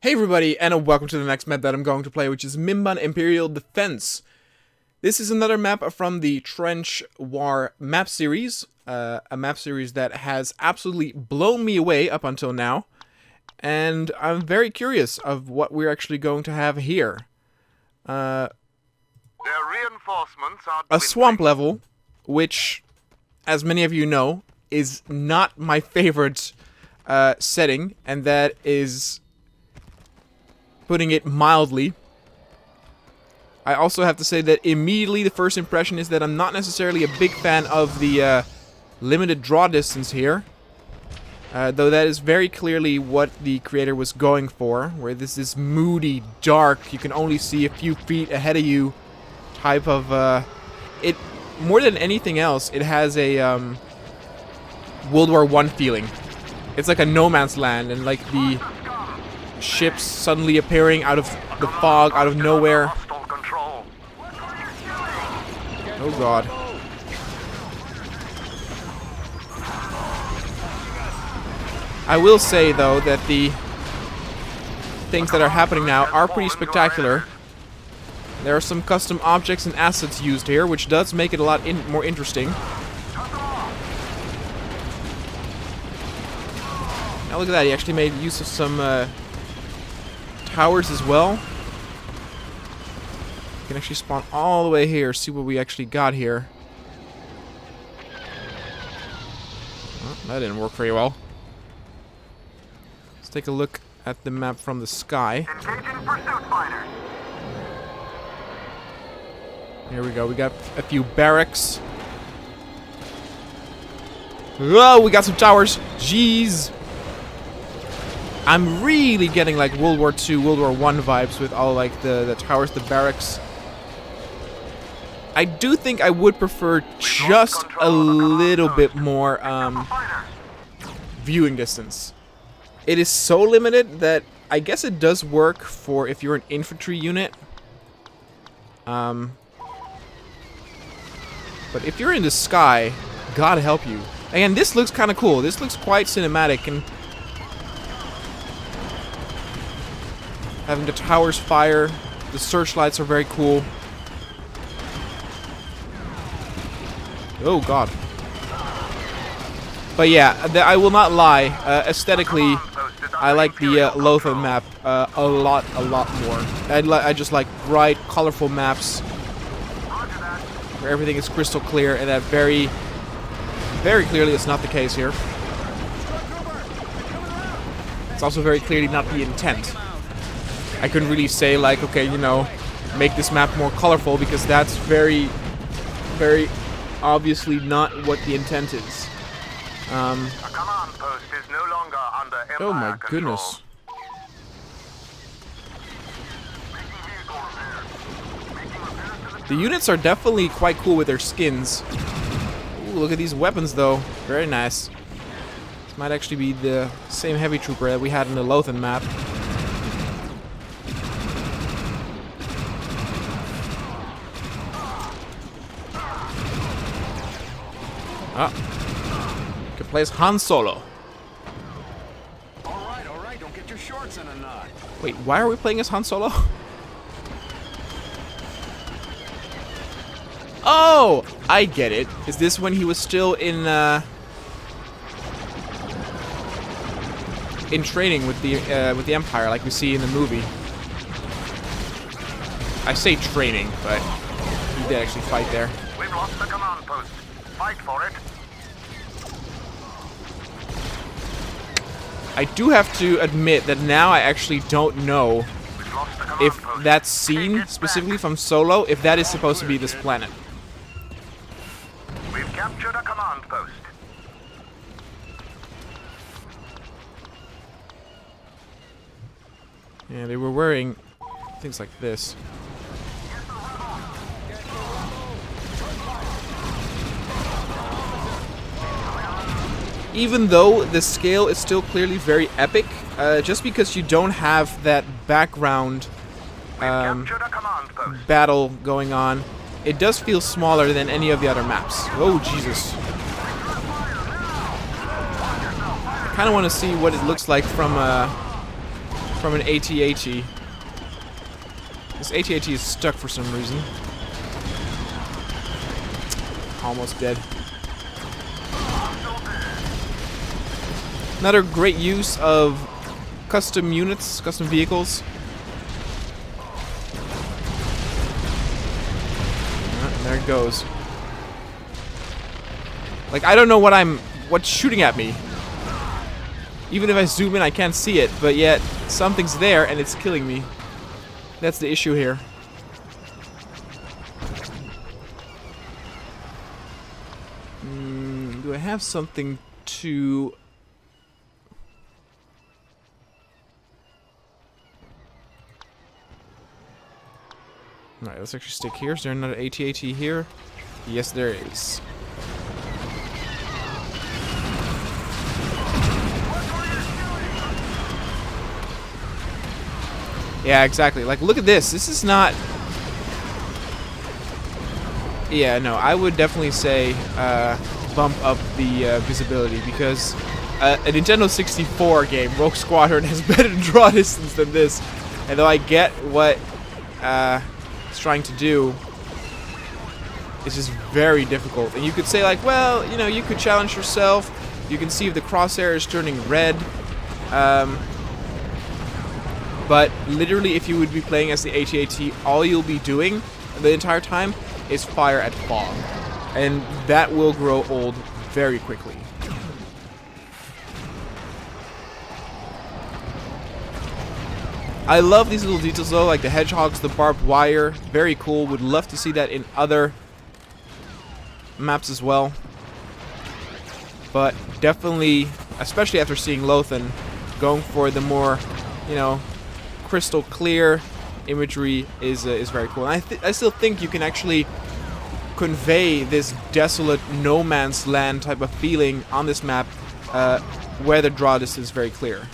Hey everybody, and welcome to the next map that I'm going to play, which is Mimban Imperial Defense. This is another map from the Trench War map series, a map series that has absolutely blown me away up until now, and I'm very curious of what we're actually going to have here. Their reinforcements are A swamp level, which, as many of you know, is not my favorite setting, and that is putting it mildly. I also have to say that immediately the first impression is that I'm not necessarily a big fan of the limited draw distance here. Though that is very clearly what the creator was going for, where this is moody, dark, you can only see a few feet ahead of you type of... it more than anything else, it has a World War I feeling. It's like a no man's land, and like the ships suddenly appearing out of the fog, out of nowhere. Oh god. I will say though that the things that are happening now are pretty spectacular. There are some custom objects and assets used here, which does make it a lot more interesting. Now look at that, he actually made use of some towers as well. You can actually spawn all the way here, see what we actually got here. Well, that didn't work very well. Let's take a look at the map from the sky. Here we go, we got a few barracks. Whoa, we got some towers. Jeez. I'm really getting like World War II, World War I vibes with all like the towers, the barracks. I do think I would prefer just a little bit more viewing distance. It is so limited that I guess it does work for if you're an infantry unit. But if you're in the sky, God help you. Again, this looks kind of cool. This looks quite cinematic, and having the towers fire, the searchlights are very cool. Oh god. But yeah, I will not lie, aesthetically, I like the Lothar map a lot more. I just like bright, colorful maps where everything is crystal clear, and that very clearly is not the case here. It's also very clearly not the intent. I couldn't really say like, okay, you know, make this map more colorful, because that's very obviously not what the intent is. A command post is no longer under Empire Oh my control. goodness. The units are definitely quite cool with their skins. Ooh, look at these weapons though. Very nice. This might actually be the same heavy trooper that we had in the Lothar map. Ah, could play as Han Solo. All right, don't get your shorts in a knot. Wait, why are we playing as Han Solo? Oh, I get it. Is this when he was still in training with the Empire, like we see in the movie? I say training, but he did actually fight there. We've lost the command post. Fight for it. I do have to admit that now I actually don't know We've lost the command if post. that scene, specifically from Solo, if that is supposed to be this planet. We've captured a command post. Yeah, they were wearing things like this. Even though the scale is still clearly very epic, just because you don't have that background Captured a command post. battle going on, it does feel smaller than any of the other maps. Oh, Jesus. I kind of want to see what it looks like from from an AT-AT. This AT-AT is stuck for some reason. Almost dead. Another great use of custom units, custom vehicles. There it goes. Like, I don't know what's shooting at me. Even if I zoom in, I can't see it, but yet something's there and it's killing me. That's the issue here. Do I have something to... Alright, let's actually stick here. Is there another AT-AT here? Yes, there is. Yeah, exactly. Like, look at this. This is not... Yeah, no, I would definitely say bump up the visibility, because a Nintendo 64 game, Rogue Squadron, has better draw distance than this. And though I get what it's trying to do, it's just very difficult. And you could say, like, well, you know, you could challenge yourself. You can see if the crosshair is turning red. But literally, if you would be playing as the AT-AT, all you'll be doing the entire time is fire at fog. And that will grow old very quickly. I love these little details though, like the hedgehogs, the barbed wire. Very cool. Would love to see that in other maps as well. But definitely, especially after seeing Lothan, going for the more, you know, crystal clear imagery is very cool. And I still think you can actually convey this desolate no man's land type of feeling on this map where the draw distance is very clear.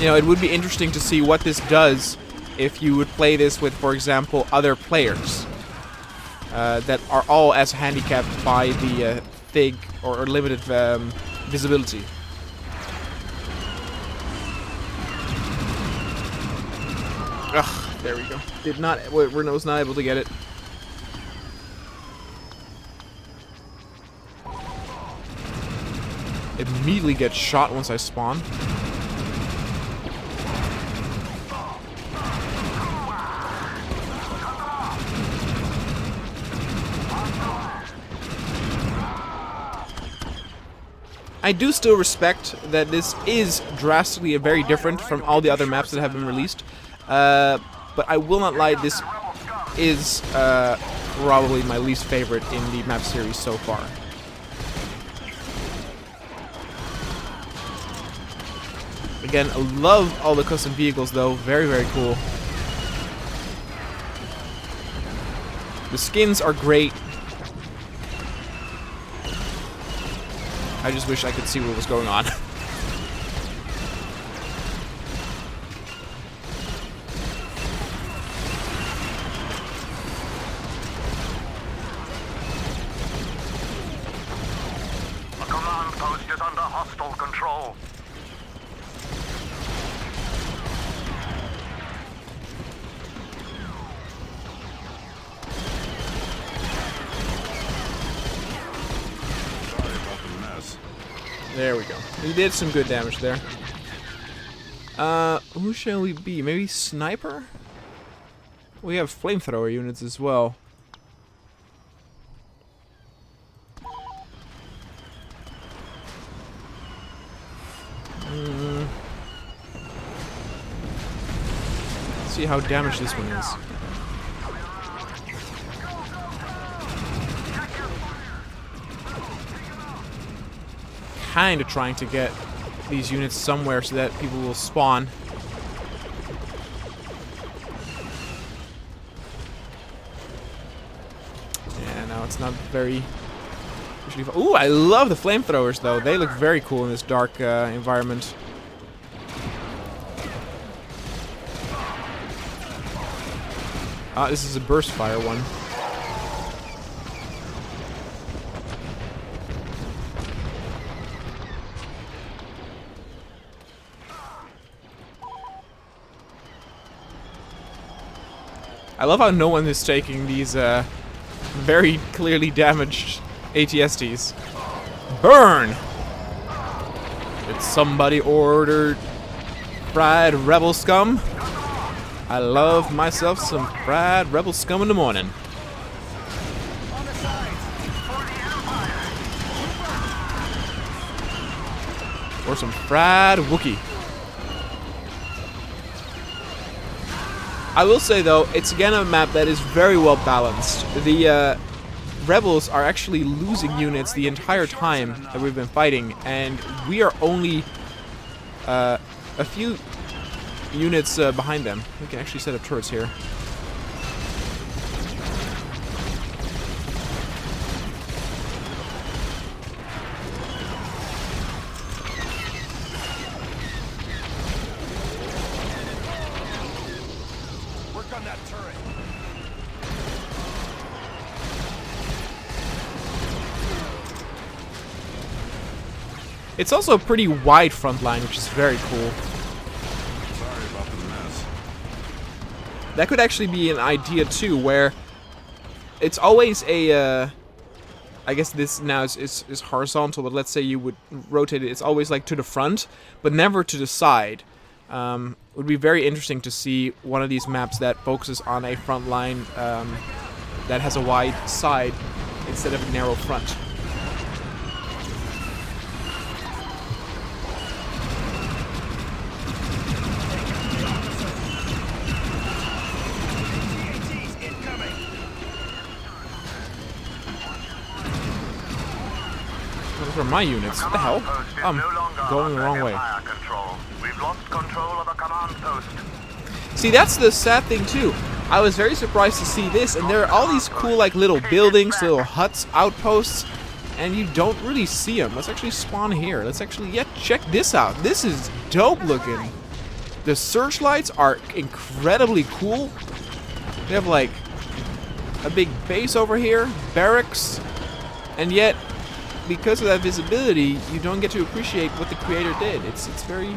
You know, it would be interesting to see what this does if you would play this with, for example, other players that are all as handicapped by the thick or limited visibility. Ugh, there we go. Was not able to get it. Immediately get shot once I spawn. I do still respect that this is drastically very different from all the other maps that have been released. But I will not lie, this is probably my least favorite in the map series so far. Again, I love all the custom vehicles though, very, very cool. The skins are great. I just wish I could see what was going on. The command post is under hostile control. There we go. We did some good damage there. Who shall we be? Maybe Sniper? We have Flamethrower units as well. Let's see how damaged this one is. Kind of trying to get these units somewhere so that people will spawn. Yeah, no, it's not very... Ooh, I love the flamethrowers though. They look very cool in this dark environment. This is a burst fire one. I love how no one is taking these very clearly damaged ATSTs. Burn! Did somebody order fried rebel scum? I love myself some fried rebel scum in the morning. Or some fried Wookiee. I will say though, it's again a map that is very well balanced. The rebels are actually losing units the entire time that we've been fighting, and we are only a few units behind them. We can actually set up turrets here. Work on that turret. It's also a pretty wide front line, which is very cool. Sorry about the mess. That could actually be an idea too, where it's always a, I guess this now is horizontal, but let's say you would rotate it, it's always like to the front, but never to the side. It would be very interesting to see one of these maps that focuses on a front line that has a wide side instead of a narrow front. Those are my units. What the hell? I'm going the wrong way. We've lost control of a command post. See, that's the sad thing too. I was very surprised to see this, and there are all these cool like little buildings, little huts, outposts, and you don't really see them. Let's actually spawn here. Let's actually, check this out. This is dope looking. The searchlights are incredibly cool. They have like a big base over here, barracks, and yet because of that visibility, you don't get to appreciate what the creator did. It's very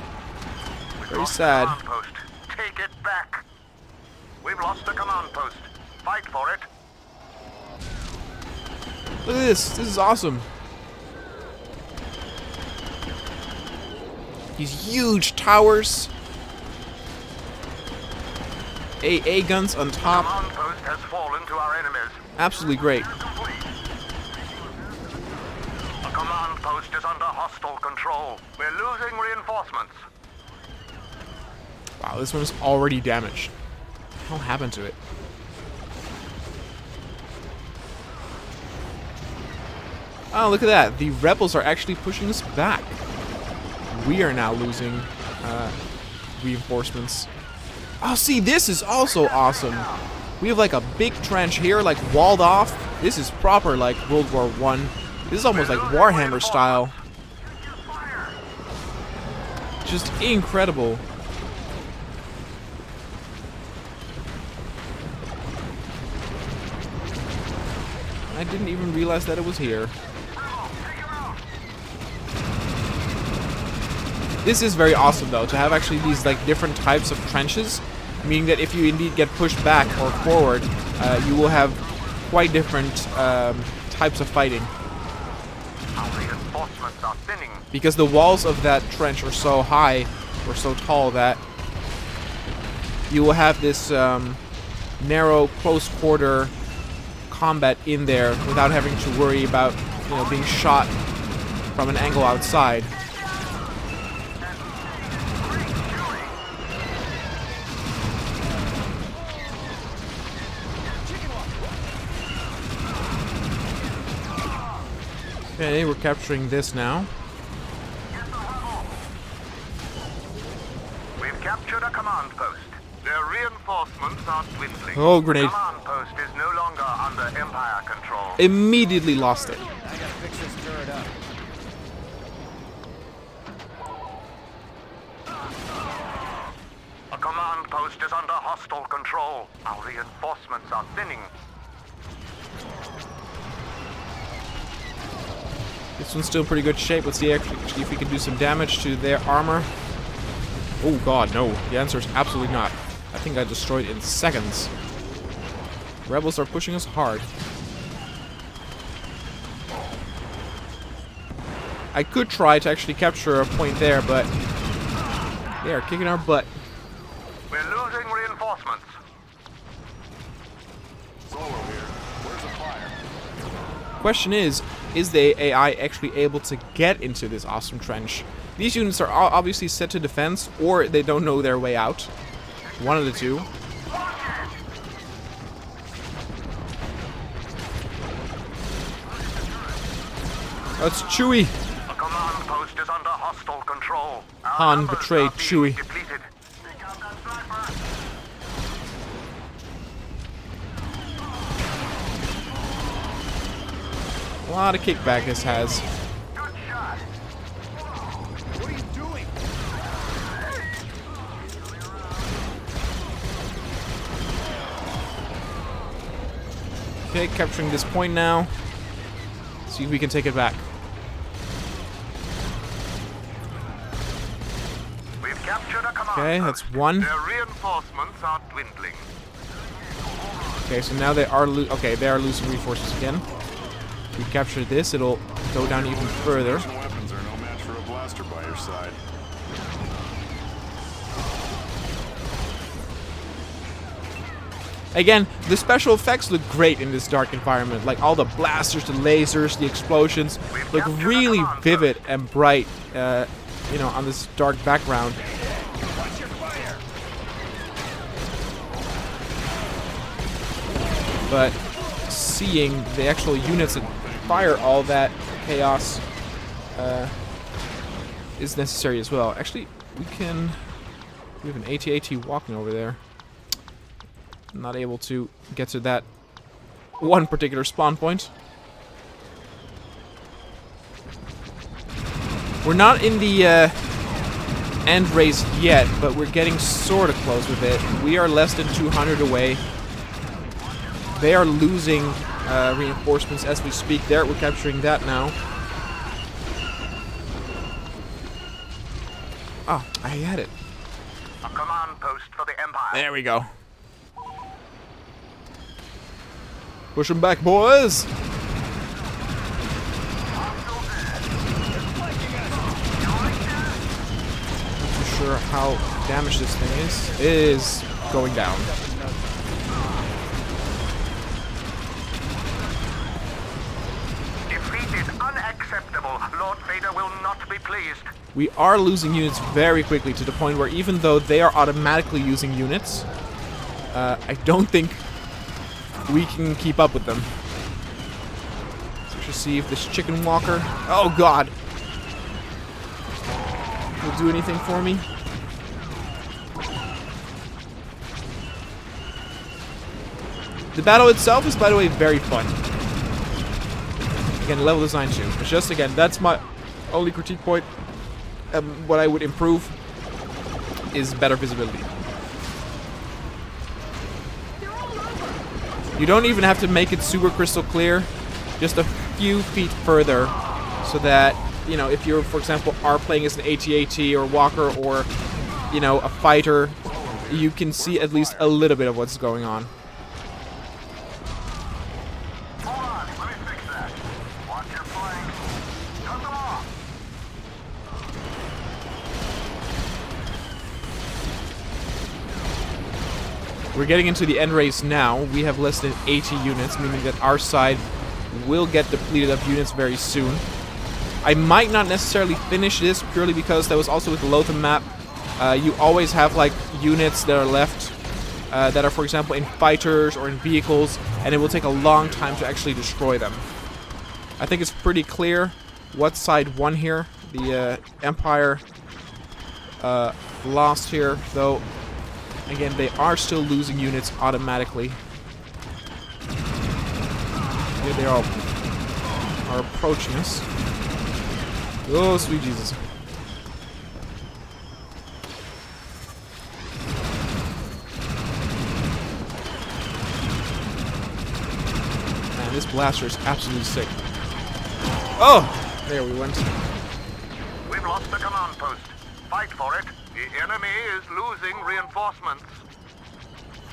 sad. Post. Take it back. We've lost the command post. Fight for it. Look at this. This is awesome. These huge towers. AA guns on top. Command post has fallen to our enemies. Absolutely great. The command post is under hostile control. We're losing reinforcements. Wow, this one is already damaged. What happened to it? Oh, look at that. The rebels are actually pushing us back. We are now losing reinforcements. Oh, see, this is also awesome. We have like a big trench here, like walled off. This is proper like World War I. This is almost like Warhammer style. Just incredible. I didn't even realize that it was here. This is very awesome though, to have actually these like different types of trenches, meaning that if you indeed get pushed back or forward, you will have quite different types of fighting. Reinforcements are thinning. Because the walls of that trench are so high, or so tall, that you will have this narrow, close quarter combat in there without having to worry about, you know, being shot from an angle outside. Okay, we're capturing this now. We've captured a command post. Their reinforcements are dwindling. Oh, grenade. The command post is no longer under Empire control. Immediately lost it. I gotta fix this turret up. A command post is under hostile control. Our reinforcements are thinning. This one's still in pretty good shape. Let's see actually if we can do some damage to their armor. Oh god, no. The answer is absolutely not. I think I destroyed it in seconds. Rebels are pushing us hard. I could try to actually capture a point there, but they are kicking our butt. We're losing reinforcements. Solo here. Where's the fire? Question is the AI actually able to get into this awesome trench? These units are obviously set to defense, or they don't know their way out. One of the two. That's Chewie. The command post is under hostile control. Our Han numbers betrayed are being Chewie. depleted. Take out that sniper. A lot of kickback this has. Good shot. What are you doing? Okay, capturing this point now. See if we can take it back. We've captured a command Okay, that's post. one. Their reinforcements are dwindling. Okay, so now they are they are losing reinforcements again. If we capture this, it'll go down even further. Weapons are no match for a blaster by your side. Again, the special effects look great in this dark environment. Like all the blasters, the lasers, the explosions look really vivid and bright, you know, on this dark background. Watch your fire! But seeing the actual units that fire all that chaos is necessary as well. Actually, we have an AT-AT walking over there. I'm not able to get to that one particular spawn point. We're not in the end race yet, but we're getting sort of close with it. We are less than 200 away. They are losing reinforcements as we speak. There, we're capturing that now. Oh, I had it. A command post for the Empire. There we go. Push them back, boys! Not too sure how damaged this thing is. It is going down. Defeated. Unacceptable. Lord Vader will not be pleased. We are losing units very quickly to the point where even though they are automatically using units, I don't think we can keep up with them. So we should see if this chicken walker... Oh god! Will do anything for me. The battle itself is, by the way, very fun. Again, level design too. But just again, that's my only critique point. What I would improve is better visibility. You don't even have to make it super crystal clear, just a few feet further, so that, you know, if you're, for example, are playing as an AT-AT or walker or, you know, a fighter, you can see at least a little bit of what's going on. Hold on, let me fix that. Watch your flank. Cut them off. We're getting into the end race now. We have less than 80 units, meaning that our side will get depleted of units very soon. I might not necessarily finish this purely because that was also with the Lotham map. You always have like units that are left that are, for example, in fighters or in vehicles, and it will take a long time to actually destroy them. I think it's pretty clear what side won here. The Empire lost here, though. Again, they are still losing units automatically. Here they all are approaching us. Oh, sweet Jesus. Man, this blaster is absolutely sick. Oh! There we went. We've lost the command post. Fight for it. The enemy is losing reinforcements.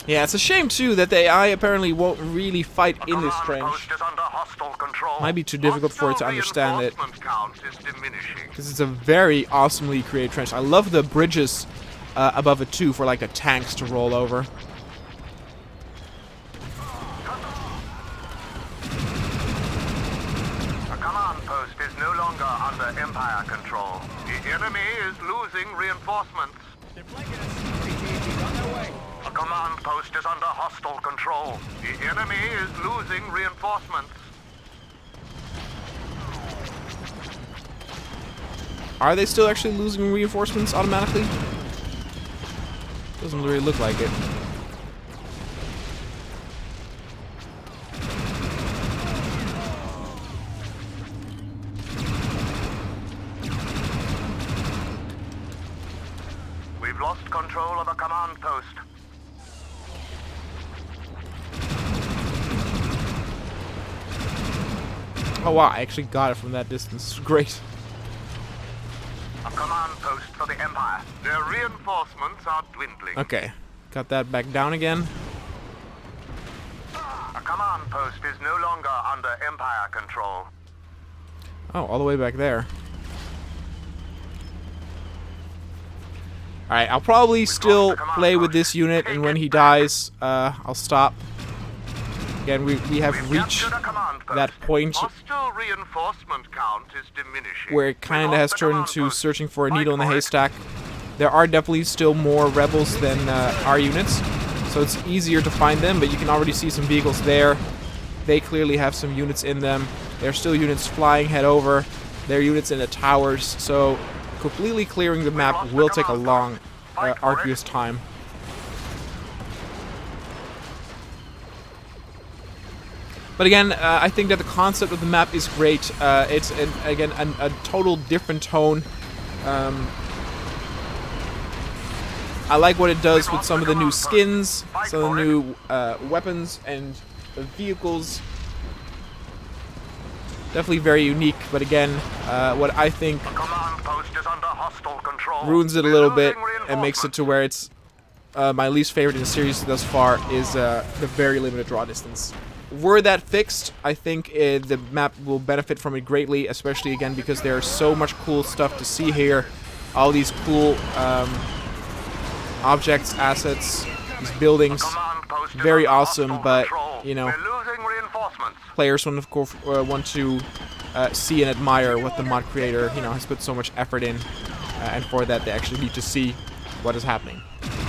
Yeah, it's a shame too that the AI apparently won't really fight in this Command trench. post is under hostile control. Might be too difficult for it to understand it. Reinforcement count is diminishing. Because it's a very awesomely created trench. I love the bridges above it too for like the tanks to roll over. The command post is no longer under Empire control. The enemy is losing reinforcements. They're flanking us. AT&T's on their way. The command post is under hostile control. The enemy is losing reinforcements. Are they still actually losing reinforcements automatically? Doesn't really look like it. We've lost control of the command post. Oh wow, I actually got it from that distance. Great. A command post for the Empire. Their reinforcements are dwindling. Okay, got that back down again. A command post is no longer under Empire control. Oh, all the way back there. Alright, I'll probably still play with this unit, and when he dies, I'll stop. Again, we have reached that point Hostile reinforcement count is diminishing. where it kind of has turned into searching for a needle in the haystack. There are definitely still more rebels than our units, so it's easier to find them, but you can already see some vehicles there. They clearly have some units in them. There are still units flying head over. There are units in the towers, so completely clearing the map will take a long, arduous time. But again, I think that the concept of the map is great. It's, again, a total different tone. I like what it does with some of the new skins, some of the new weapons and vehicles. Definitely very unique, but again, what I think ruins it a little bit and makes it to where it's my least favorite in the series thus far is the very limited draw distance. Were that fixed, I think the map will benefit from it greatly, especially again because there is so much cool stuff to see here. All these cool objects, assets, these buildings, very awesome, but, you know, players want, of course, want to see and admire what the mod creator, you know, has put so much effort in, and for that they actually need to see what is happening.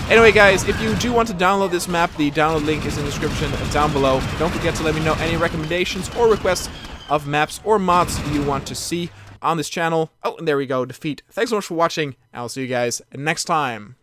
Anyway, guys, if you do want to download this map, the download link is in the description down below. Don't forget to let me know any recommendations or requests of maps or mods you want to see on this channel. Oh, and there we go, defeat. Thanks so much for watching, and I'll see you guys next time.